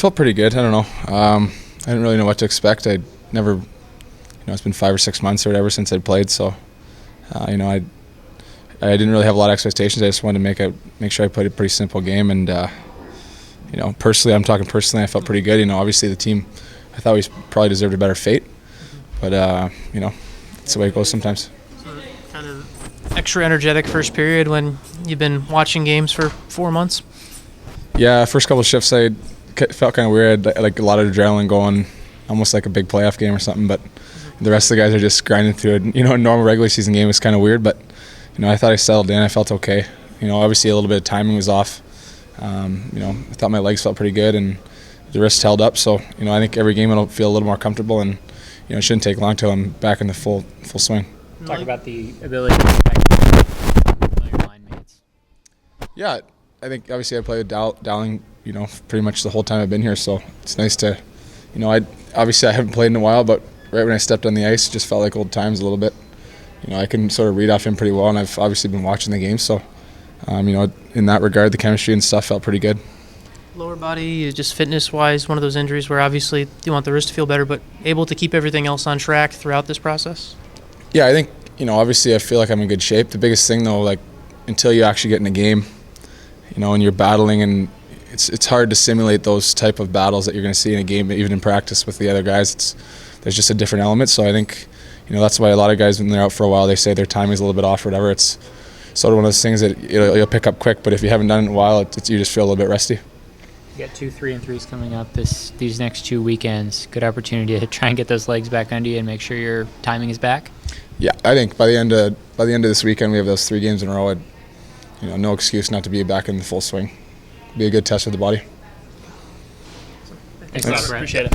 felt pretty good. I don't know. I didn't really know what to expect. I never, it's been 5 or 6 months or whatever since I'd played, so I didn't really have a lot of expectations. I just wanted to make sure I played a pretty simple game, and personally, I'm talking personally, I felt pretty good. Obviously the team, I thought we probably deserved a better fate, but it's the way it goes sometimes. So kind of extra energetic first period when you've been watching games for 4 months. Yeah, first couple of shifts I felt kind of weird. I had like a lot of adrenaline going, almost like a big playoff game or something. But the rest of the guys are just grinding through it. A normal regular season game was kind of weird, but I thought I settled in. I felt okay. Obviously a little bit of timing was off. I thought my legs felt pretty good and the wrist held up. So I think every game it'll feel a little more comfortable, and it shouldn't take long till I'm back in the full swing. Talk about the ability to protect your line mates. Yeah, I think obviously I played with Dowling, pretty much the whole time I've been here. So it's nice to, I haven't played in a while, but right when I stepped on the ice, it just felt like old times a little bit. I can sort of read off him pretty well, and I've obviously been watching the game. So, in that regard, the chemistry and stuff felt pretty good. Lower body, just fitness-wise, one of those injuries where obviously you want the wrist to feel better, but able to keep everything else on track throughout this process? Yeah, I think, obviously I feel like I'm in good shape. The biggest thing, though, like until you actually get in a game, and you're battling, and it's hard to simulate those type of battles that you're going to see in a game, even in practice with the other guys. There's just a different element. So I think, that's why a lot of guys, when they're out for a while, they say their timing's a little bit off or whatever. It's sort of one of those things that you'll pick up quick, but if you haven't done it in a while, you just feel a little bit rusty. You got 2 3-and-3s coming up these next 2 weekends. Good opportunity to try and get those legs back under you and make sure your timing is back. Yeah, I think by the end of this weekend, we have those 3 games in a row. No excuse not to be back in the full swing. Be a good test for the body. Thanks. Appreciate it.